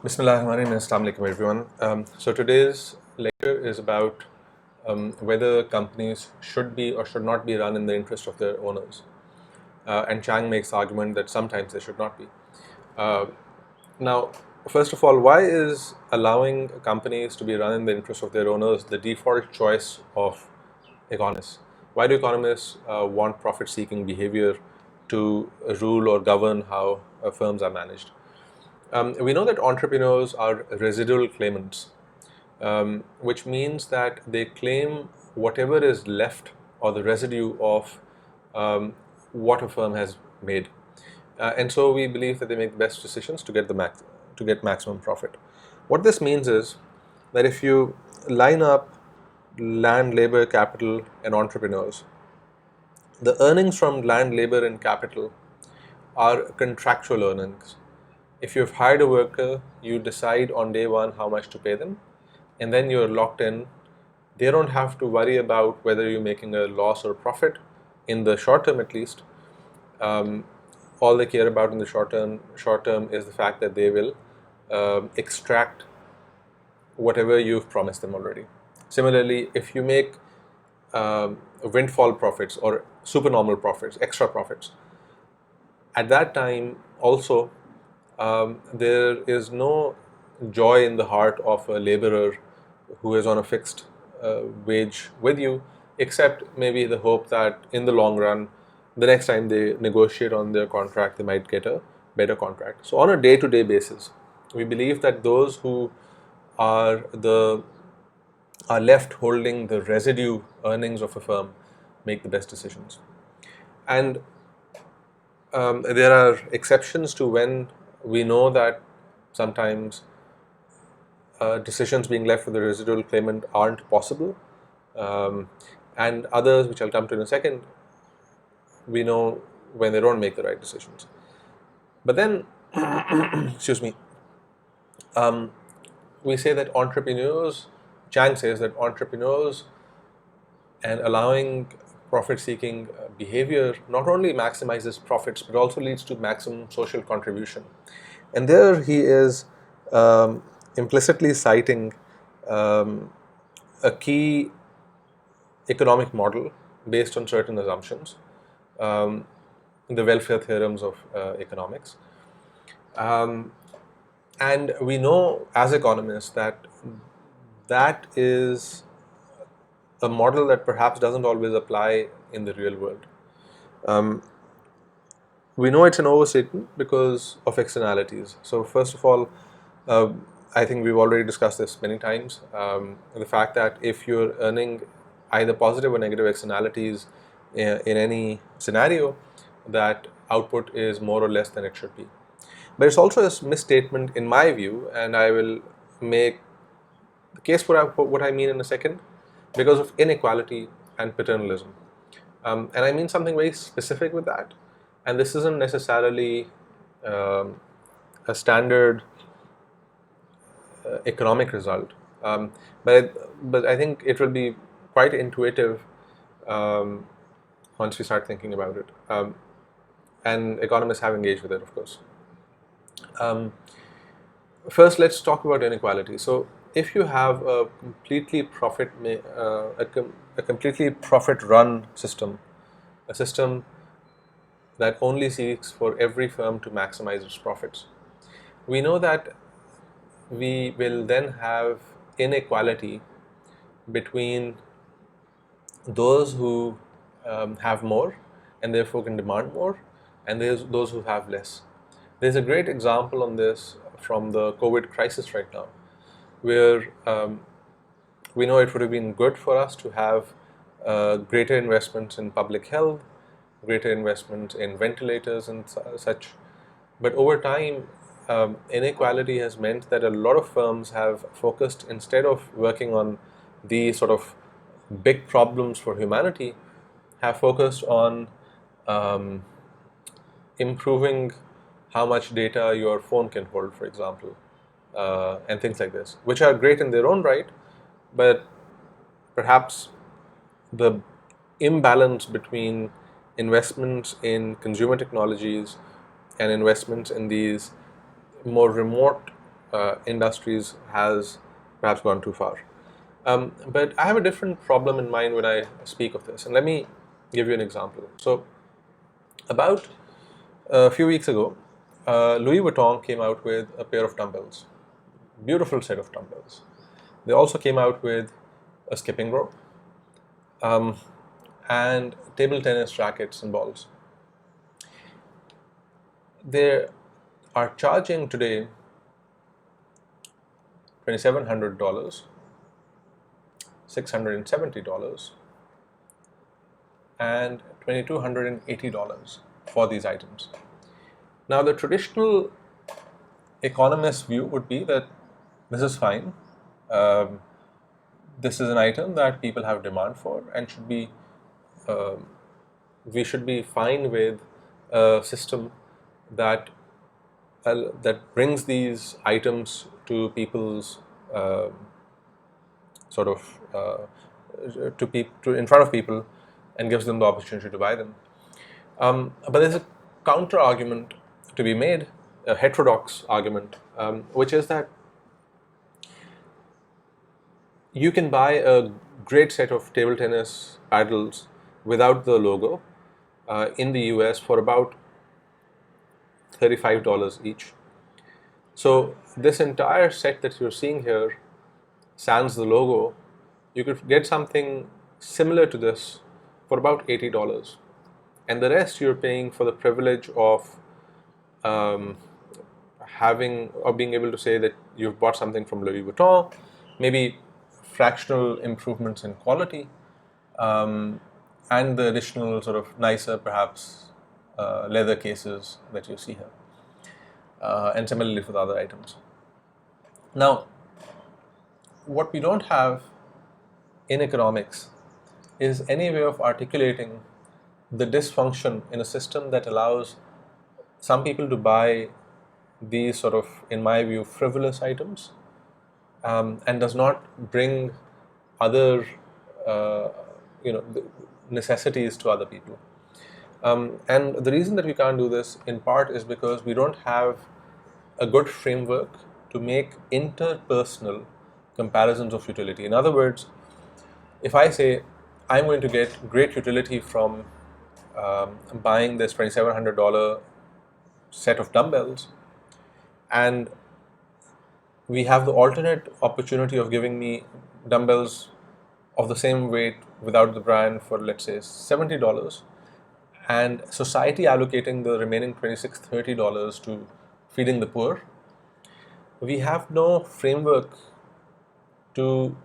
Bismillahirrahmanirrahim. Assalamu alaikum everyone. So today's lecture is about whether companies should be or should not be run in the interest of their owners. And Chang makes the argument that sometimes they should not be. Uh, Now, first of all, why is allowing companies to be run in the interest of their owners the default choice of economists? Why do economists want profit-seeking behavior to rule or govern how firms are managed? We know that entrepreneurs are residual claimants, which means that they claim whatever is left or the residue of what a firm has made. And so we believe that they make the best decisions to get maximum profit. What this means is that if you line up land, labor, capital, and entrepreneurs, the earnings from land, labor, and capital are contractual earnings. If you've hired a worker, you decide on day one how much to pay them, and then you're locked in. They don't have to worry about whether you're making a loss or profit in the short term, at least. All they care about in the short term is the fact that they will extract whatever you've promised them already. Similarly, if you make windfall profits or supernormal profits, extra profits, at that time also there is no joy in the heart of a laborer who is on a fixed wage with you, except maybe the hope that in the long run, the next time they negotiate on their contract, they might get a better contract. So on a day-to-day basis, we believe that those who are left holding the residue earnings of a firm make the best decisions. And there are exceptions to when we know that sometimes decisions being left for the residual claimant aren't possible, and others, which I'll come to in a second, we know when they don't make the right decisions. But then, excuse me, we say that entrepreneurs, Chang says that entrepreneurs and allowing profit-seeking behavior not only maximizes profits but also leads to maximum social contribution. And there he is implicitly citing a key economic model based on certain assumptions, the welfare theorems of economics. And we know as economists that that is a model that perhaps doesn't always apply in the real world. We know it's an overstatement because of externalities. So first of all, I think we've already discussed this many times. The fact that if you're earning either positive or negative externalities in any scenario, that output is more or less than it should be. But it's also a misstatement in my view, and I will make the case for what I mean in a second, because of inequality and paternalism. And I mean something very specific with that. And this isn't necessarily a standard economic result, but I think it will be quite intuitive once we start thinking about it. And economists have engaged with it, of course. First, let's talk about inequality. So, if you have a completely completely profit-run system, a system that only seeks for every firm to maximize its profits, we know that we will then have inequality between those who have more and therefore can demand more, and there's those who have less. There's a great example on this from the COVID crisis right now, where we know it would have been good for us to have greater investments in public health, greater investments in ventilators and such. But over time, inequality has meant that a lot of firms have focused, instead of working on these sort of big problems for humanity, have focused on improving how much data your phone can hold, for example, and things like this, which are great in their own right, but perhaps the imbalance between investments in consumer technologies and investments in these more remote industries has perhaps gone too far. But I have a different problem in mind when I speak of this, and let me give you an example. So, about a few weeks ago, Louis Vuitton came out with a pair of dumbbells, beautiful set of dumbbells. They also came out with a skipping rope and table tennis rackets and balls. They are charging today $2,700, $670, and $2,280 for these items. Now, the traditional economist view would be that this is fine. This is an item that people have demand for and should be. We should be fine with a system that brings these items to people's to in front of people and gives them the opportunity to buy them. But there's a counter argument to be made, a heterodox argument, which is that you can buy a great set of table tennis paddles without the logo in the US for about $35 each. So this entire set that you're seeing here, sans the logo, you could get something similar to this for about $80. And the rest you're paying for the privilege of being able to say that you've bought something from Louis Vuitton, maybe fractional improvements in quality, and the additional sort of nicer, perhaps, leather cases that you see here, and similarly for the other items. Now, what we don't have in economics is any way of articulating the dysfunction in a system that allows some people to buy these sort of, in my view, frivolous items, and does not bring other necessities to other people. And the reason that we can't do this in part is because we don't have a good framework to make interpersonal comparisons of utility. In other words, if I say I'm going to get great utility from buying this $2,700 set of dumbbells, and we have the alternate opportunity of giving me dumbbells of the same weight without the brand for, let's say, $70, and society allocating the remaining $26, $30 to feeding the poor, we have no framework to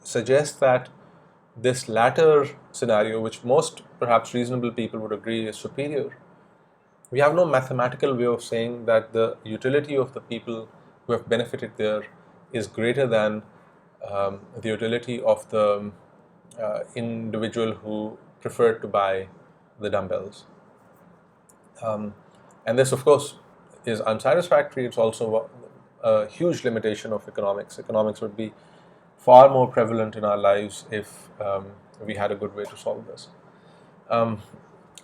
suggest that this latter scenario, which most perhaps reasonable people would agree is superior, we have no mathematical way of saying that the utility of the people who have benefited there is greater than the utility of the individual who preferred to buy the dumbbells. And this, of course, is unsatisfactory. It's also a huge limitation of economics. Economics would be far more prevalent in our lives if we had a good way to solve this.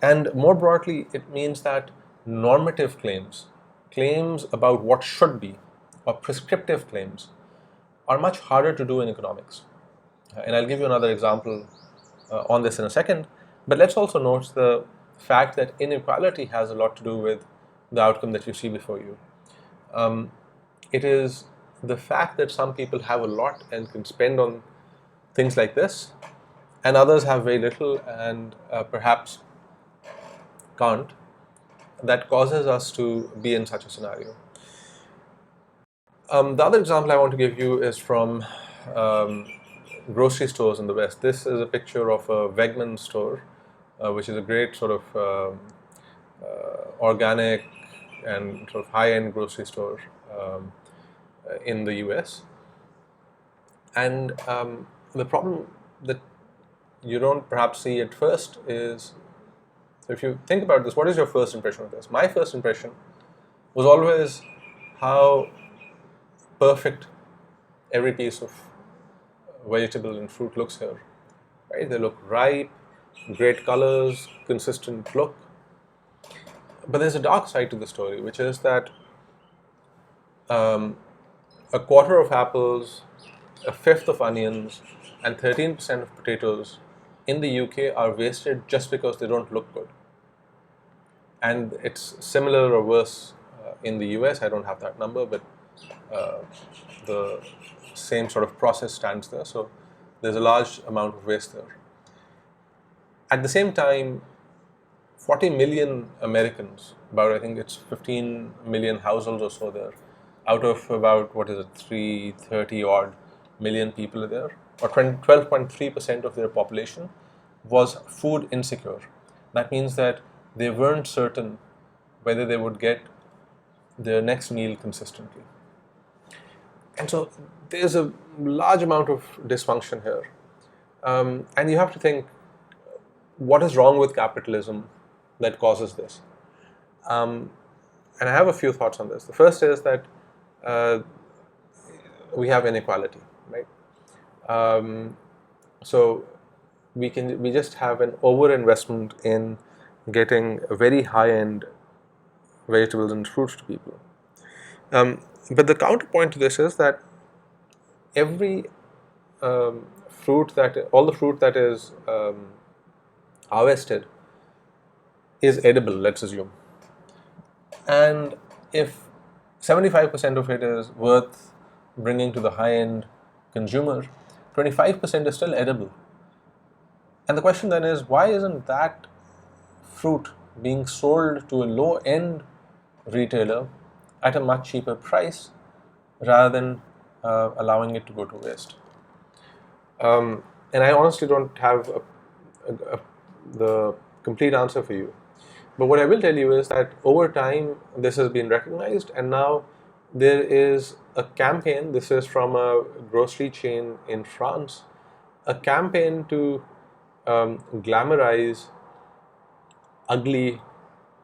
And more broadly, it means that normative claims about what should be, or prescriptive claims, are much harder to do in economics. And I'll give you another example on this in a second. But let's also note the fact that inequality has a lot to do with the outcome that you see before you. It is the fact that some people have a lot and can spend on things like this, and others have very little and perhaps can't, that causes us to be in such a scenario. The other example I want to give you is from grocery stores in the West. This is a picture of a Wegmans store, which is a great sort of organic and sort of high-end grocery store in the US. And the problem that you don't perhaps see at first is, so if you think about this, what is your first impression of this? My first impression was always how perfect every piece of vegetable and fruit looks here. Right? They look ripe, great colors, consistent look. But there's a dark side to the story, which is that a quarter of apples, a fifth of onions, and 13% of potatoes in the UK are wasted just because they don't look good. And it's similar or worse in the US. I don't have that number, but uh, the same sort of process stands there. So there's a large amount of waste there. At the same time, 40 million Americans, about I think it's 15 million households or so there, out of about, what is it, 330 odd million people there, or 12.3% of their population was food insecure. That means that they weren't certain whether they would get their next meal consistently. And so there's a large amount of dysfunction here. And you have to think, what is wrong with capitalism that causes this? And I have a few thoughts on this. The first is that we have inequality, right? So we just have an overinvestment in getting very high-end vegetables and fruits to people. But the counterpoint to this is that every all the fruit that is harvested is edible, let's assume. And if 75% of it is worth bringing to the high-end consumer, 25% is still edible. And the question then is, why isn't that fruit being sold to a low-end retailer at a much cheaper price rather than allowing it to go to waste? And I honestly don't have the complete answer for you. But what I will tell you is that over time, this has been recognized, and now there is a campaign. This is from a grocery chain in France, a campaign to glamorize ugly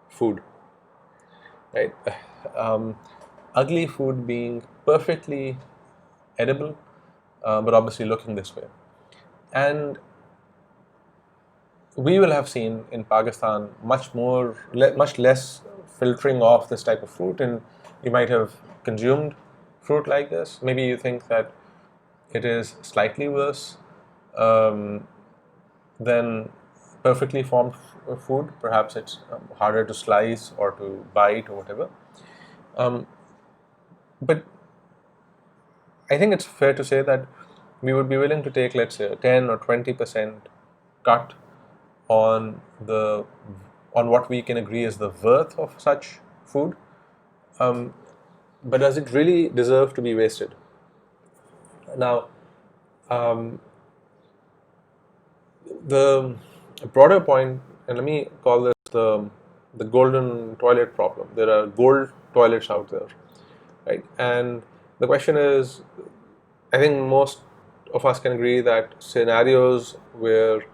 food, right? Ugly food being perfectly edible, but obviously looking this way. And we will have seen in Pakistan much less filtering off this type of fruit, and you might have consumed fruit like this. Maybe you think that it is slightly worse than perfectly formed food. Perhaps it's harder to slice or to bite or whatever. But I think it's fair to say that we would be willing to take, let's say, a 10 or 20% cut on what we can agree is the worth of such food. But does it really deserve to be wasted? Now, the broader point, and let me call this the golden toilet problem. There are gold toilets out there, right? And the question is, I think most of us can agree that scenarios where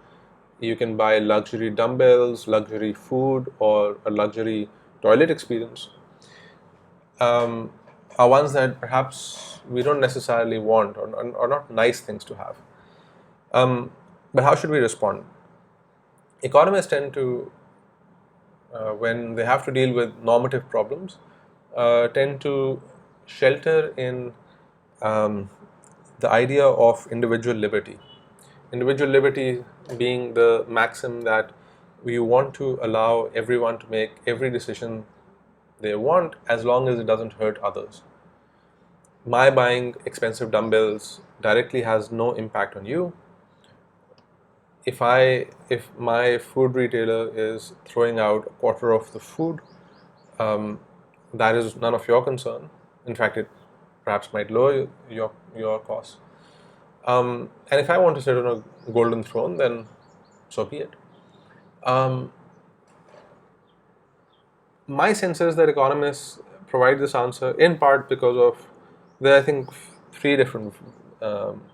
you can buy luxury dumbbells, luxury food, or a luxury toilet experience are ones that perhaps we don't necessarily want, or not nice things to have. But how should we respond? Economists tend to, when they have to deal with normative problems, tend to shelter in the idea of individual liberty. Individual liberty being the maxim that we want to allow everyone to make every decision they want as long as it doesn't hurt others. My buying expensive dumbbells directly has no impact on you. If my food retailer is throwing out a quarter of the food, that is none of your concern. In fact, it perhaps might lower your costs. And if I want to sit on a golden throne, then so be it. My sense is that economists provide this answer in part because of there are, I think, three different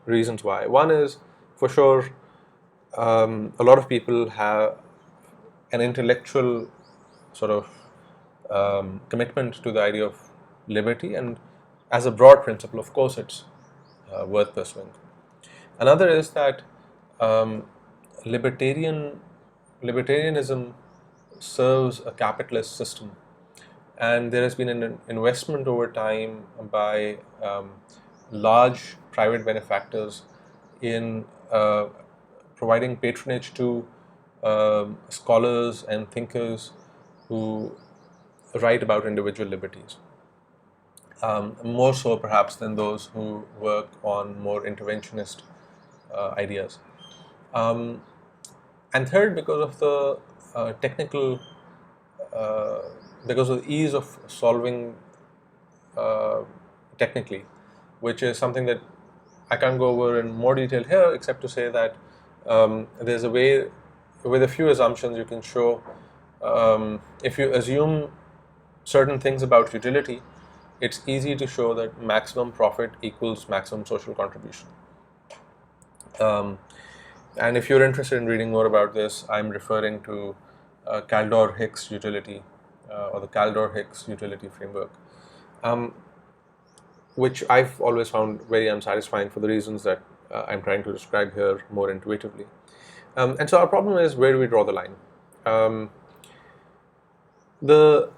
reasons why. One is, for sure, a lot of people have an intellectual sort of commitment to the idea of liberty, and as a broad principle, of course, it's worth pursuing. Another is that libertarianism serves a capitalist system, and there has been an investment over time by large private benefactors in providing patronage to scholars and thinkers who write about individual liberties. More so perhaps than those who work on more interventionist ideas. And third, because of the technical, because of the ease of solving technically, which is something that I can't go over in more detail here, except to say that there's a way, with a few assumptions, you can show, if you assume certain things about utility, it's easy to show that maximum profit equals maximum social contribution. And if you're interested in reading more about this, I'm referring to Kaldor-Hicks utility, or the Kaldor-Hicks utility framework, which I've always found very unsatisfying for the reasons that I'm trying to describe here more intuitively. And so our problem is, where do we draw the line? The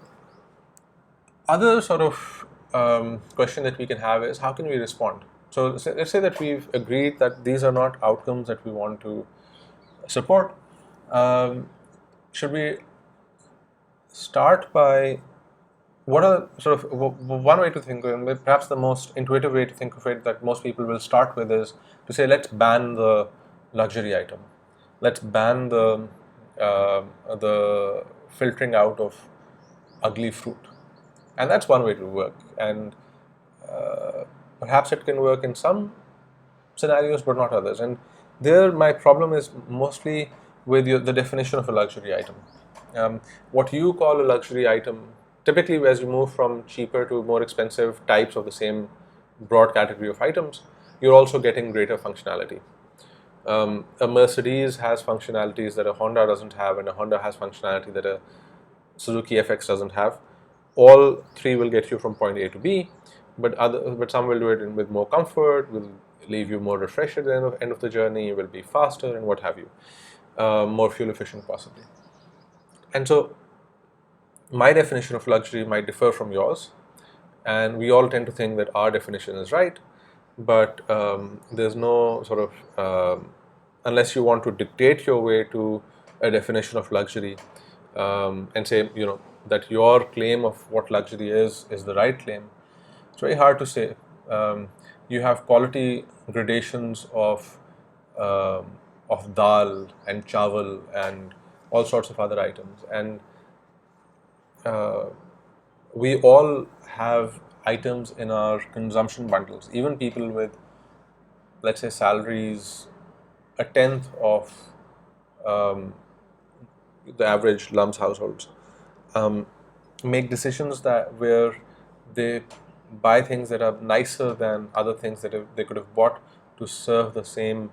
other sort of question that we can have is, how can we respond? So let's say that we've agreed that these are not outcomes that we want to support. Should we start by, what are sort of one way to think, and perhaps the most intuitive way to think of it that most people will start with, is to say, let's ban the luxury item. Let's ban the filtering out of ugly fruit. And that's one way to work. And perhaps it can work in some scenarios, but not others. And there, my problem is mostly with the definition of a luxury item. What you call a luxury item, typically as you move from cheaper to more expensive types of the same broad category of items, you're also getting greater functionality. A Mercedes has functionalities that a Honda doesn't have, and a Honda has functionality that a Suzuki FX doesn't have. All three will get you from point A to B, but some will do it with more comfort, will leave you more refreshed at the end of the journey, will be faster, and what have you, more fuel efficient possibly. And so my definition of luxury might differ from yours, and we all tend to think that our definition is right, but there's no sort of, unless you want to dictate your way to a definition of luxury, and say, that your claim of what luxury is the right claim, it's very hard to say. You have quality gradations of dal and chawal and all sorts of other items, and we all have items in our consumption bundles. Even people with, let's say, salaries a tenth of the average LUMS households, make decisions where they buy things that are nicer than other things that they could have bought to serve the same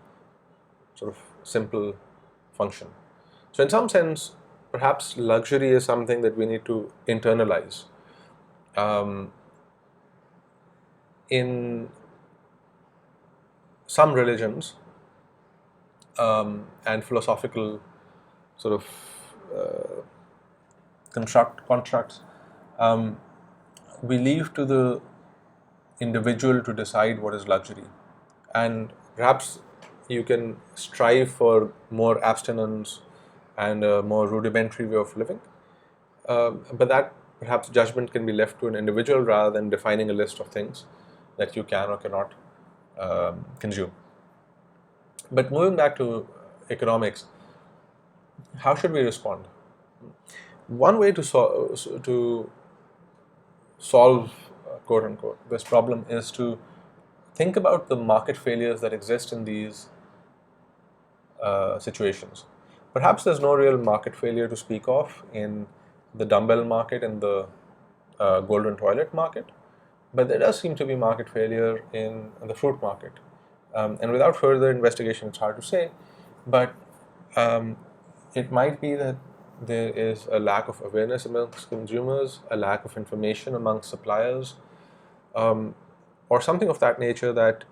sort of simple function. So in some sense, perhaps luxury is something that we need to internalize. In some religions and philosophical sort of constructs, we leave to the individual to decide what is luxury, and perhaps you can strive for more abstinence and a more rudimentary way of living, but that perhaps judgment can be left to an individual rather than defining a list of things that you can or cannot consume. But moving back to economics, how should we respond? One way to solve, quote unquote, this problem is to think about the market failures that exist in these situations. Perhaps there's no real market failure to speak of in the dumbbell market and the golden toilet market, but there does seem to be market failure in the fruit market. And without further investigation, it's hard to say, but it might be that there is a lack of awareness amongst consumers, a lack of information amongst suppliers, or something of that nature that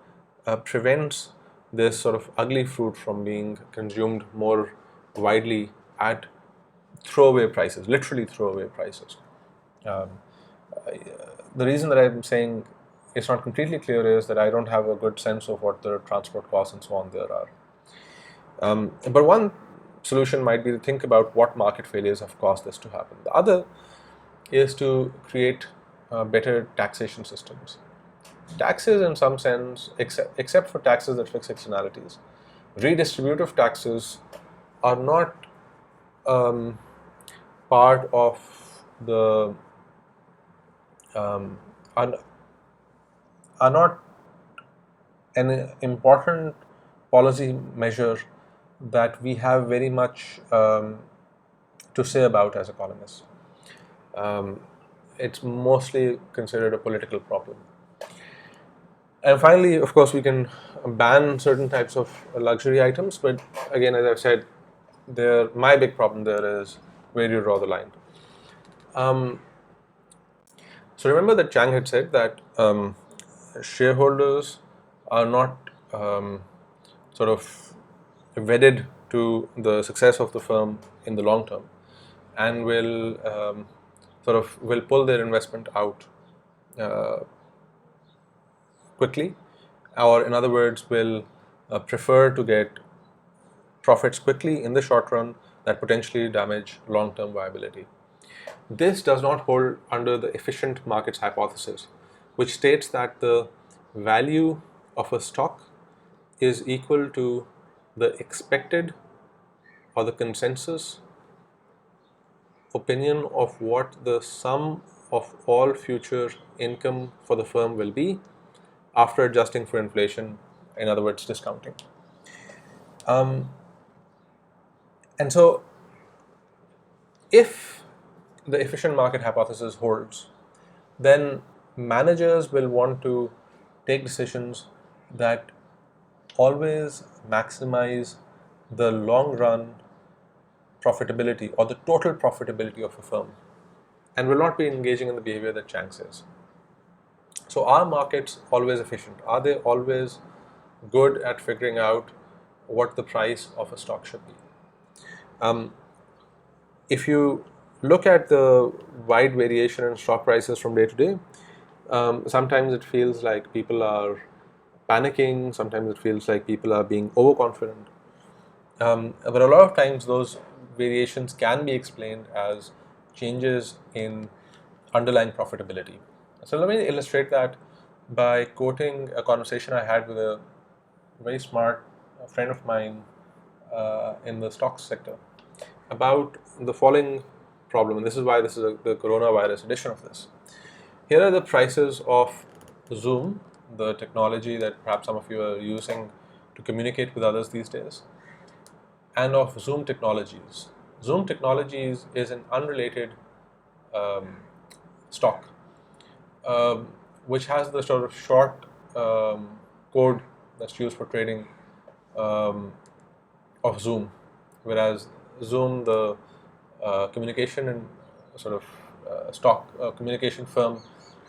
prevents this sort of ugly fruit from being consumed more widely at throwaway prices, literally throwaway prices. Um, the reason that I'm saying it's not completely clear is that I don't have a good sense of what the transport costs and so on there are. But one solution might be to think about what market failures have caused this to happen. The other is to create better taxation systems. Taxes, in some sense, except for taxes that fix externalities, redistributive taxes are not um, part of the um, are, are not an important policy measure that we have very much to say about as economists. Um, it's mostly considered a political problem. And finally, of course, we can ban certain types of luxury items, but again, as I've said, my big problem there is where you draw the line. So remember that Chang had said that shareholders are not sort of wedded to the success of the firm in the long term, and will pull their investment out uh, quickly, or in other words, will prefer to get profits quickly in the short run that potentially damage long-term viability. This does not hold under the efficient markets hypothesis, which states that the value of a stock is equal to the expected or the consensus opinion of what the sum of all future income for the firm will be after adjusting for inflation, in other words, discounting. And so, if the efficient market hypothesis holds, then managers will want to take decisions that always maximize the long run profitability or the total profitability of a firm, and will not be engaging in the behavior that Chang says. So, are markets always efficient? Are they always good at figuring out what the price of a stock should be? If you look at the wide variation in stock prices from day to day, sometimes it feels like people are panicking, sometimes it feels like people are being overconfident. But a lot of times those variations can be explained as changes in underlying profitability. So let me illustrate that by quoting a conversation I had with a very smart friend of mine in the stocks sector about the following problem, and this is why this is the coronavirus edition of this. Here are the prices of Zoom, the technology that perhaps some of you are using to communicate with others these days, and of Zoom Technologies. Zoom Technologies is an unrelated um, stock, um, which has the sort of short code that's used for trading um, of Zoom, whereas Zoom, the communication and sort of stock communication firm,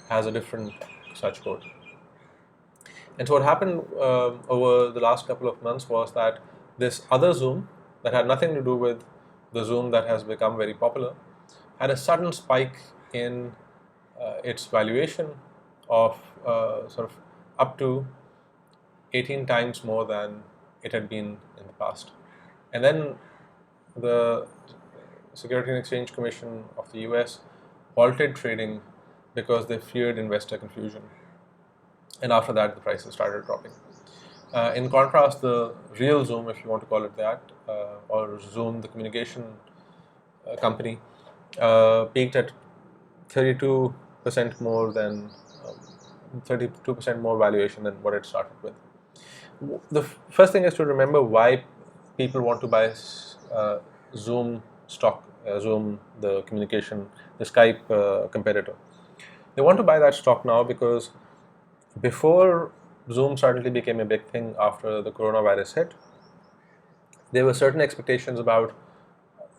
has a different such code. And so what happened over the last couple of months was that this other Zoom that had nothing to do with the Zoom that has become very popular had a sudden spike in its valuation of sort of up to 18 times more than it had been in the past. And then the Security and Exchange Commission of the US halted trading because they feared investor confusion. And after that, the prices started dropping. In contrast, the real Zoom, if you want to call it that, or Zoom, the communication company, peaked at 32% more than 32% more valuation than what it started with. The first thing is to remember why people want to buy Zoom stock, Zoom, the communication, the Skype competitor. They want to buy that stock now because before Zoom suddenly became a big thing after the coronavirus hit, there were certain expectations about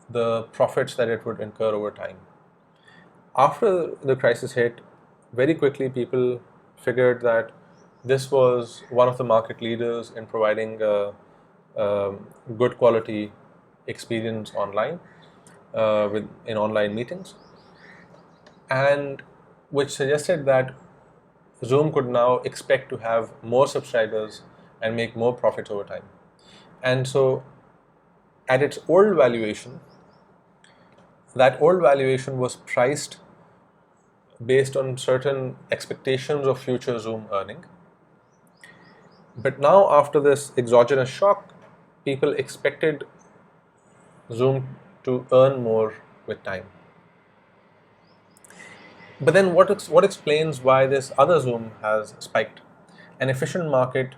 the profits that it would incur over time. After the crisis hit, very quickly people figured that this was one of the market leaders in providing good quality experience online in online meetings, and which suggested that Zoom could now expect to have more subscribers and make more profits over time. And so at its old valuation, that old valuation was priced based on certain expectations of future Zoom earning. But now, after this exogenous shock, people expected Zoom to earn more with time. But then what explains why this other Zoom has spiked? An efficient market,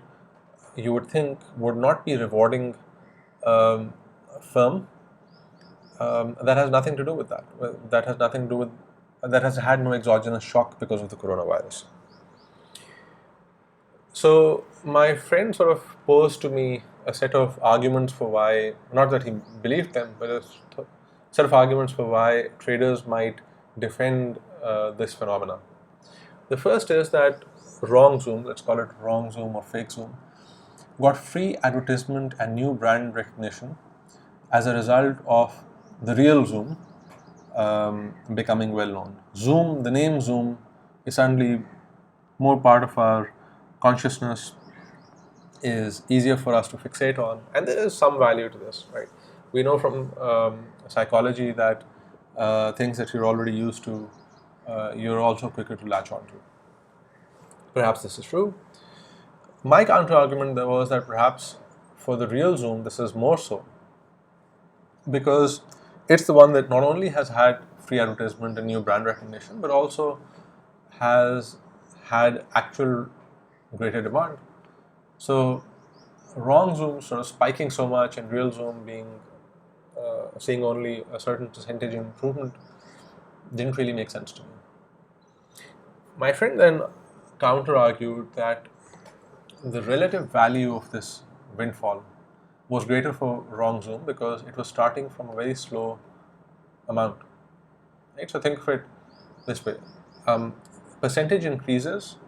you would think, would not be rewarding a firm that has nothing to do with that. That has nothing to do with, that has had no exogenous shock because of the coronavirus. So my friend sort of posed to me a set of arguments for why, not that he believed them, but a set of arguments for why traders might defend this phenomena. The first is that wrong Zoom, let's call it wrong Zoom or fake Zoom, got free advertisement and new brand recognition as a result of the real Zoom becoming well known. Zoom, the name Zoom, is suddenly more part of our consciousness, is easier for us to fixate on, and there is some value to this, right? We know from psychology that things that you're already used to, you're also quicker to latch onto. Perhaps this is true. My counter argument there was that perhaps for the real Zoom, this is more so, because it's the one that not only has had free advertisement and new brand recognition, but also has had actual greater demand. So wrong Zoom sort of spiking so much and real Zoom being seeing only a certain percentage improvement didn't really make sense to me. My friend then counter-argued that the relative value of this windfall was greater for wrong Zoom because it was starting from a very slow amount. Right? So think of it this way: percentage increases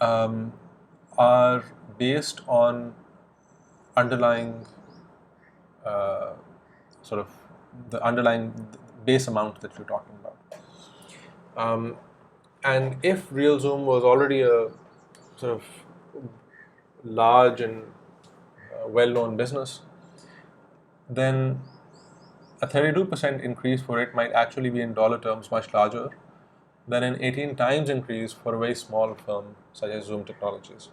are based on underlying sort of the underlying base amount that you're talking about. And if real Zoom was already a sort of large and well-known business, then a 32% increase for it might actually be in dollar terms much larger than an 18 times increase for a very small firm such as Zoom Technologies.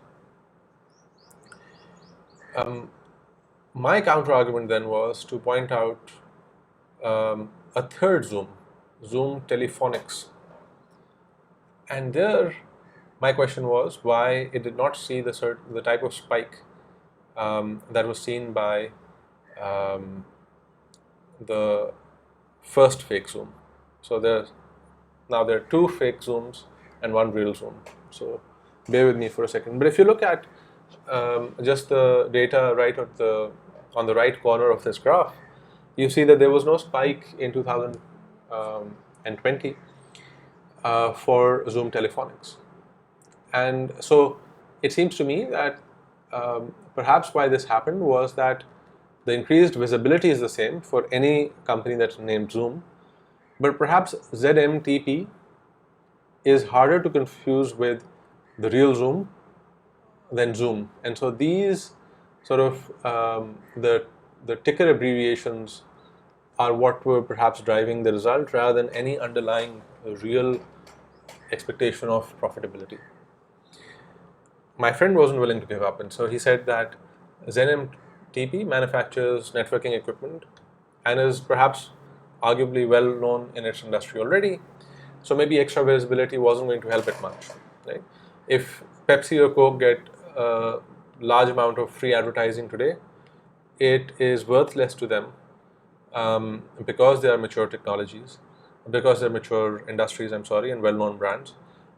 My counter argument then was to point out a third Zoom, Zoom Telephonics. And there, my question was why it did not see the type of spike that was seen by the first fake Zoom. So there are two fake Zooms and one real Zoom. So bear with me for a second. But if you look at just the data right on the right corner of this graph, you see that there was no spike in 2020 for Zoom Telephonics. And so it seems to me that perhaps why this happened was that the increased visibility is the same for any company that's named Zoom, but perhaps ZMTP is harder to confuse with the real Zoom than Zoom. And so these sort of the ticker abbreviations are what were perhaps driving the result rather than any underlying real expectation of profitability. My friend wasn't willing to give up, and so he said that ZMTP manufactures networking equipment and is perhaps arguably well known in its industry already, so maybe extra visibility wasn't going to help it much. Right? If Pepsi or Coke get a large amount of free advertising today, it is worth less to them because they are mature technologies, because they're mature industries, and well-known brands,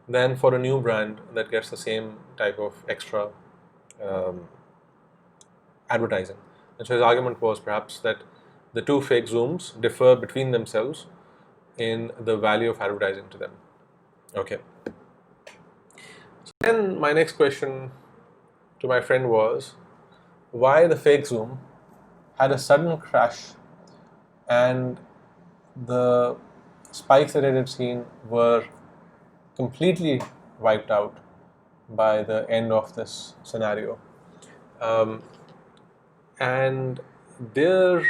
than for a new brand that gets the same type of extra advertising. And so his argument was perhaps that the two fake Zooms differ between themselves in the value of advertising to them. Okay. So then my next question to my friend was why the fake Zoom had a sudden crash and the spikes that it had seen were completely wiped out by the end of this scenario. And there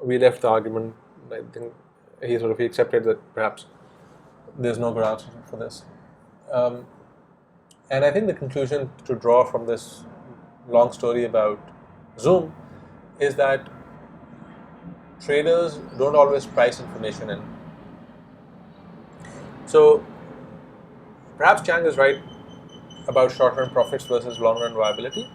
we left the argument. I think he accepted that perhaps there's no good answer for this. And I think the conclusion to draw from this long story about Zoom is that traders don't always price information in. So perhaps Chang is right about short-term profits versus long-run viability,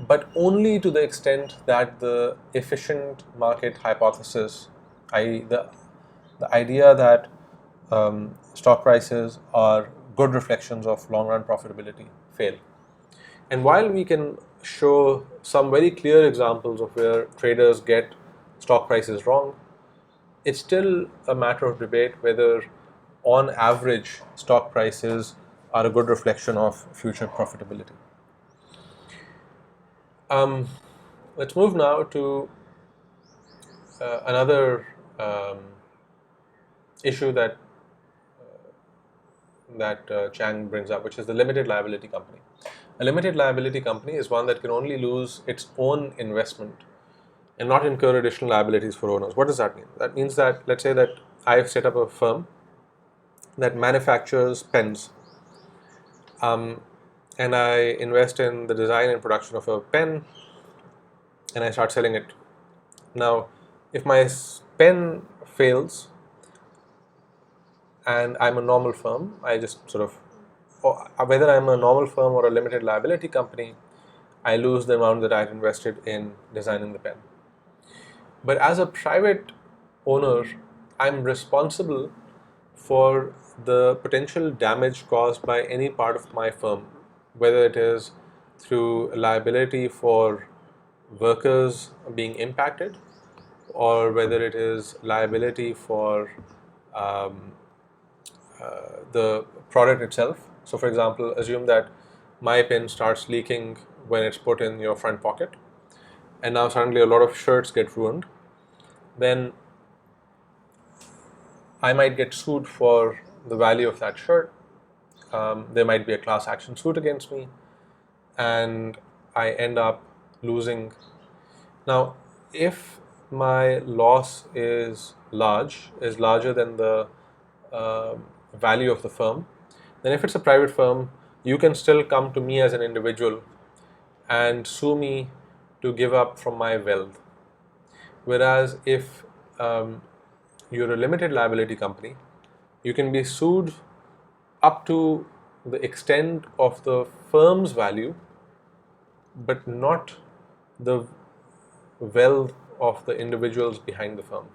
but only to the extent that the efficient market hypothesis, i.e. the idea that stock prices are good reflections of long-run profitability, fail. And while we can show some very clear examples of where traders get stock prices wrong, it's still a matter of debate whether, on average, stock prices are a good reflection of future profitability. Let's move now to another issue that Chang brings up, which is the limited liability company. A limited liability company is one that can only lose its own investment and not incur additional liabilities for owners. What does that mean? That means that, let's say that I've set up a firm that manufactures pens, and I invest in the design and production of a pen, and I start selling it. Now, if my pen fails and I'm a normal firm, I just sort of, whether I'm a normal firm or a limited liability company, I lose the amount that I've invested in designing the pen. But as a private owner, I'm responsible for the potential damage caused by any part of my firm, whether it is through liability for workers being impacted, or whether it is liability for the product itself. So for example, assume that my pen starts leaking when it's put in your front pocket, and now suddenly a lot of shirts get ruined. Then I might get sued for the value of that shirt. There might be a class action suit against me, and I end up losing. Now, if my loss is larger than the value of the firm, then if it's a private firm, you can still come to me as an individual and sue me to give up from my wealth. Whereas if you're a limited liability company, you can be sued up to the extent of the firm's value, but not the wealth of the individuals behind the firm.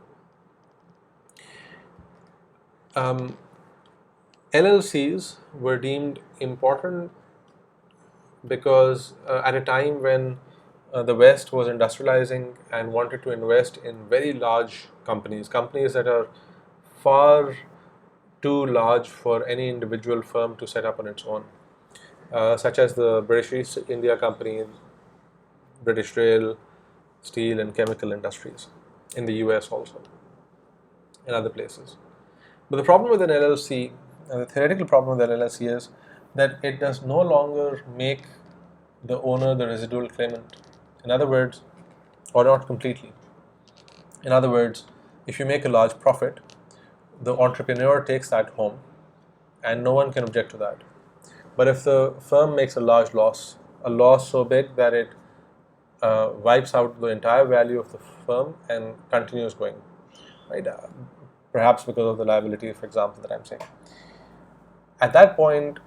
LLCs were deemed important because at a time when the West was industrializing and wanted to invest in very large companies that are far too large for any individual firm to set up on its own, such as the British East India Company, British Rail, steel and chemical industries in the US also, and other places. But the problem with an LLC, the theoretical problem with an LLC is that it does no longer make the owner the residual claimant. In other words, or not completely. In other words, if you make a large profit, the entrepreneur takes that home and no one can object to that. But if the firm makes a large loss, a loss so big that it wipes out the entire value of the firm and continues going, right? Perhaps because of the liability, for example, that I'm saying. At that point,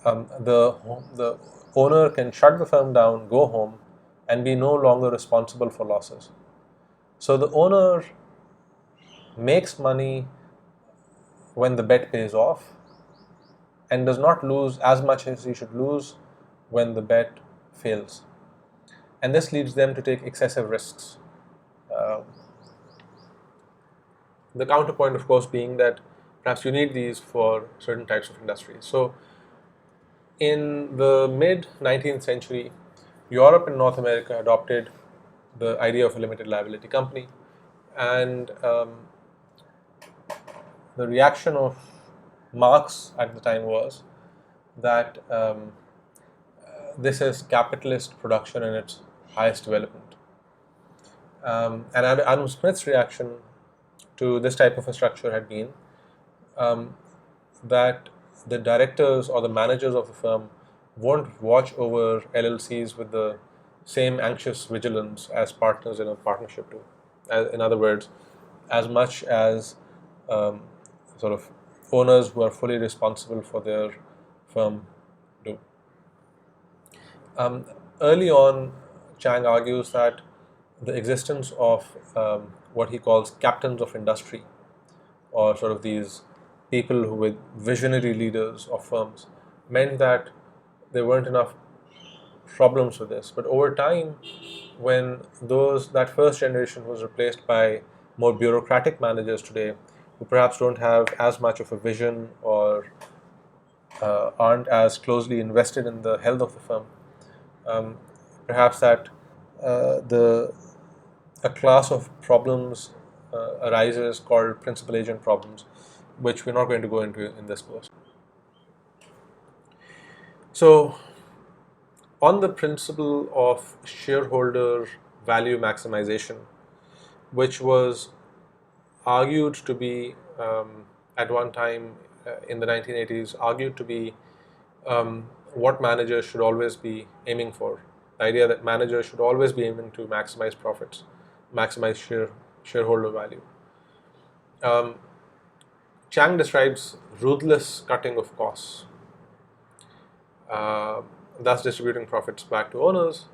the owner can shut the firm down, go home, and be no longer responsible for losses. So the owner makes money when the bet pays off and does not lose as much as he should lose when the bet fails. And this leads them to take excessive risks. The counterpoint, of course, being that perhaps you need these for certain types of industries. So in the mid-19th century, Europe and North America adopted the idea of a limited liability company. And the reaction of Marx at the time was that this is capitalist production in its highest development. And Adam Smith's reaction to this type of a structure had been that the directors or the managers of the firm won't watch over LLCs with the same anxious vigilance as partners in a partnership do. In other words, as much as sort of owners who are fully responsible for their firm do. Early on, Chang argues that the existence of what he calls captains of industry, or sort of these people who were visionary leaders of firms, meant that there weren't enough problems with this. But over time, when that first generation was replaced by more bureaucratic managers today, who perhaps don't have as much of a vision or aren't as closely invested in the health of the firm, perhaps that a class of problems arises called principal agent problems, which we're not going to go into in this course. So, on the principle of shareholder value maximization, which was argued to be at one time in the 1980s, argued to be what managers should always be aiming for. The idea that managers should always be aiming to maximize profits, maximize shareholder value. Chang describes ruthless cutting of costs, thus distributing profits back to owners,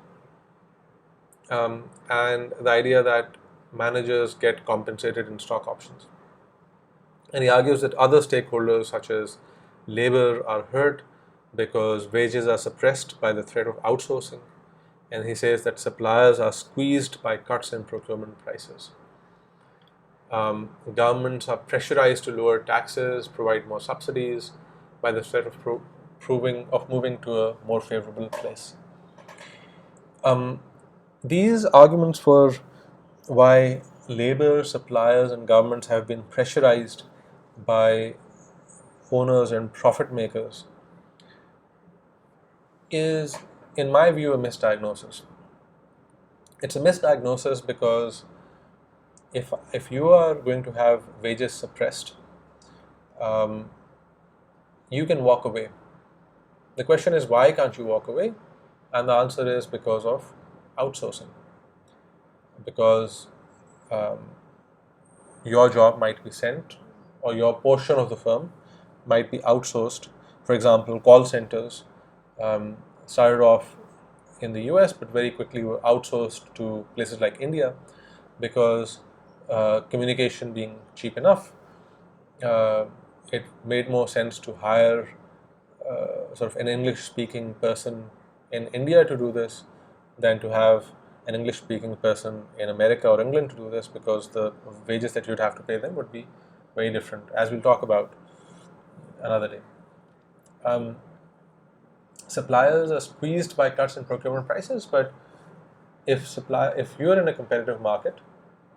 and the idea that managers get compensated in stock options. And he argues that other stakeholders such as labor are hurt because wages are suppressed by the threat of outsourcing. And he says that suppliers are squeezed by cuts in procurement prices. Governments are pressurized to lower taxes, provide more subsidies by the threat of moving to a more favorable place. These arguments for why labor, suppliers, and governments have been pressurized by owners and profit makers is, in my view, a misdiagnosis. It's a misdiagnosis because if you are going to have wages suppressed, you can walk away. The question is, why can't you walk away? And the answer is because of outsourcing. Because your job might be sent, or your portion of the firm might be outsourced. For example, call centers started off in the US, but very quickly were outsourced to places like India because communication being cheap enough, it made more sense to hire sort of an English-speaking person in India to do this than to have an English-speaking person in America or England to do this, because the wages that you'd have to pay them would be very different, as we'll talk about another day. Suppliers are squeezed by cuts in procurement prices, but if you're in a competitive market,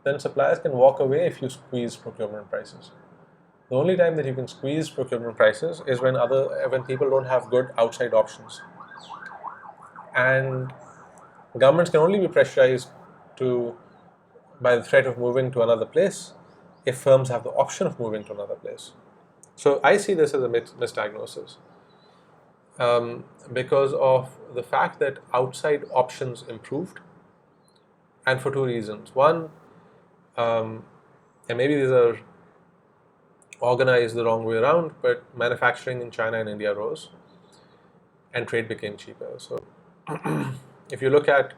then suppliers can walk away if you squeeze procurement prices. The only time that you can squeeze procurement prices is when people don't have good outside options. And governments can only be pressurized by the threat of moving to another place if firms have the option of moving to another place. So I see this as a misdiagnosis because of the fact that outside options improved, and for two reasons. One, and maybe these are organized the wrong way around, but manufacturing in China and India rose and trade became cheaper. So if you look at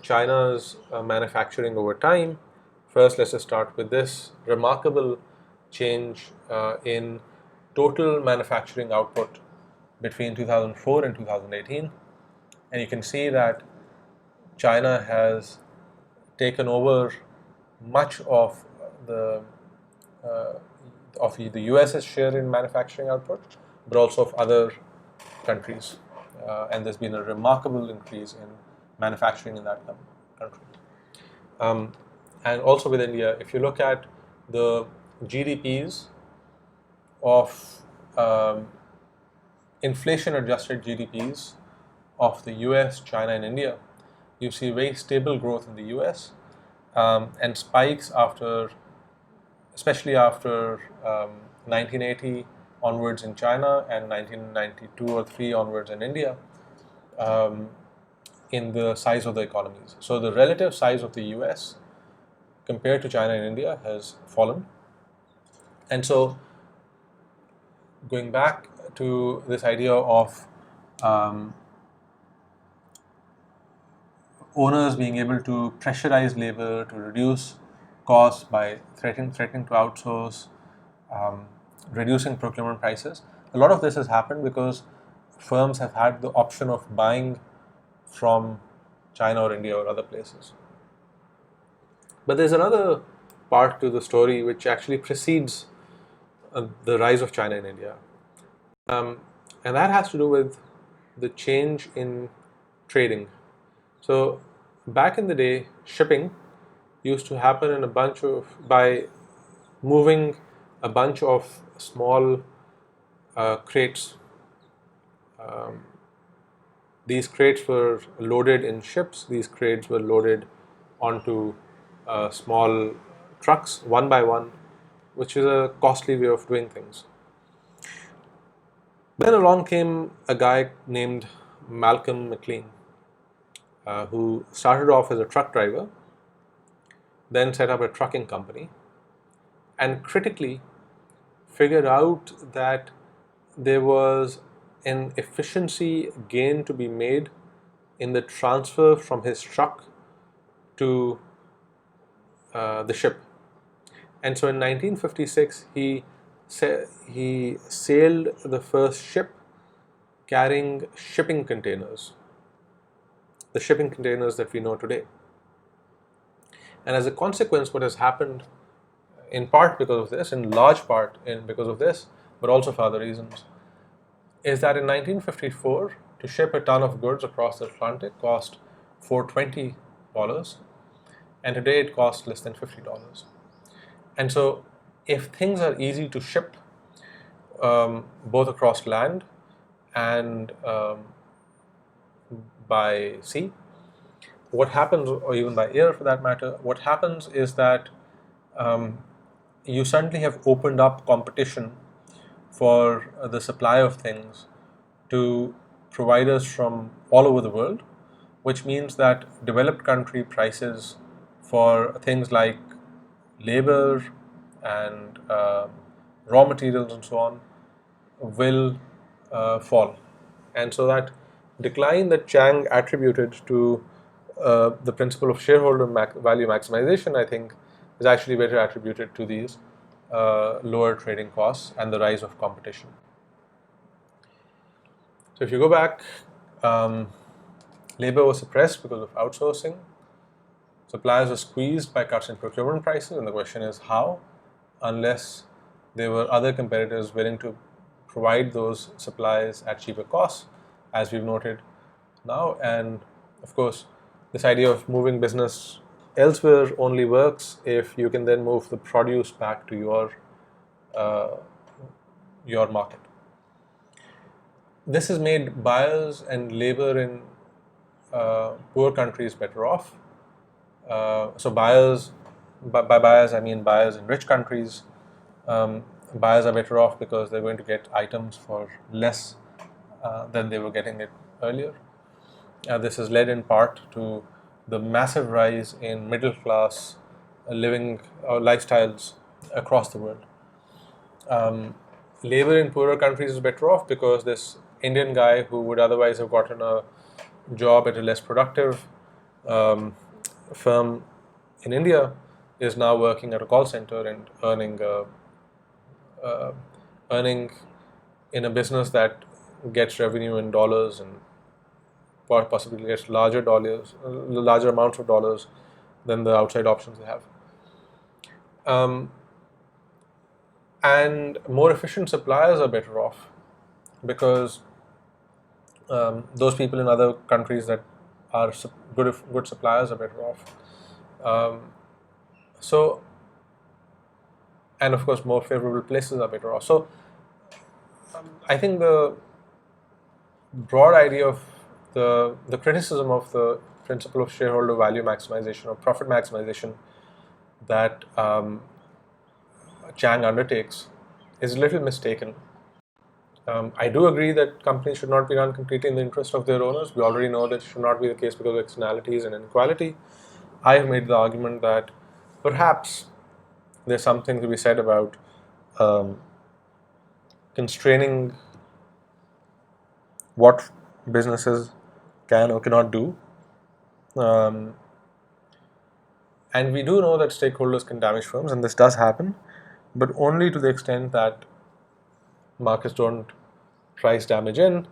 China's manufacturing over time, first let's just start with this remarkable change in total manufacturing output between 2004 and 2018. And you can see that China has taken over much of the US's share in manufacturing output, but also of other countries. And there's been a remarkable increase in manufacturing in that country. and also with India, if you look at the GDPs of inflation-adjusted GDPs of the US, China, and India, you see very stable growth in the US and spikes after, especially after 1980 onwards in China and 1992 or 3 onwards in India, in the size of the economies. So the relative size of the US compared to China and India has fallen. And so going back to this idea of owners being able to pressurize labor to reduce costs by threatening to outsource, reducing procurement prices. A lot of this has happened because firms have had the option of buying from China or India or other places. But there's another part to the story which actually precedes the rise of China and India. And that has to do with the change in trading. So back in the day, shipping used to happen in by moving a bunch of small crates. These crates were loaded in ships. These crates were loaded onto small trucks one by one, which is a costly way of doing things. Then along came a guy named Malcolm McLean, who started off as a truck driver, then set up a trucking company, and critically figured out that there was an efficiency gain to be made in the transfer from his truck to the ship. And so in 1956, he sailed the first ship carrying shipping containers, the shipping containers that we know today. And as a consequence, what has happened, in part because of this, in large part because of this, but also for other reasons, is that in 1954, to ship a ton of goods across the Atlantic cost $420, and today it costs less than $50. And so if things are easy to ship, both across land and by sea, what happens, or even by air for that matter, what happens is that you suddenly have opened up competition for the supply of things to providers from all over the world, which means that developed country prices for things like labor and raw materials and so on will fall. And so that decline that Chang attributed to the principle of shareholder value maximization, I think, is actually better attributed to these lower trading costs and the rise of competition. So if you go back, labor was suppressed because of outsourcing. Suppliers were squeezed by cuts in procurement prices, and the question is how, unless there were other competitors willing to provide those supplies at cheaper costs, as we've noted now. And of course, this idea of moving business elsewhere only works if you can then move the produce back to your market. This has made buyers and labor in poor countries better off. So buyers, by buyers I mean buyers in rich countries, buyers are better off because they're going to get items for less than they were getting it earlier. This has led in part to the massive rise in middle class living lifestyles across the world. Labor in poorer countries is better off because this Indian guy who would otherwise have gotten a job at a less productive firm in India is now working at a call center and earning in a business that gets revenue in dollars and possibly gets larger amounts of dollars than the outside options they have. And more efficient suppliers are better off because those people in other countries that are good suppliers are better off. So, and of course, more favorable places are better off. So, I think the broad idea of the criticism of the principle of shareholder value maximization or profit maximization that Chang undertakes is a little mistaken. I do agree that companies should not be run completely in the interest of their owners. We already know that it should not be the case because of externalities and inequality. I have made the argument that perhaps there's something to be said about constraining what businesses can or cannot do. And we do know that stakeholders can damage firms, and this does happen, but only to the extent that markets don't price damage in.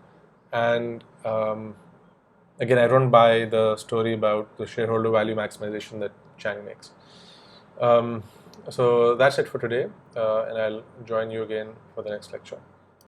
And again, I don't buy the story about the shareholder value maximization that Chang makes. So that's it for today, and I'll join you again for the next lecture.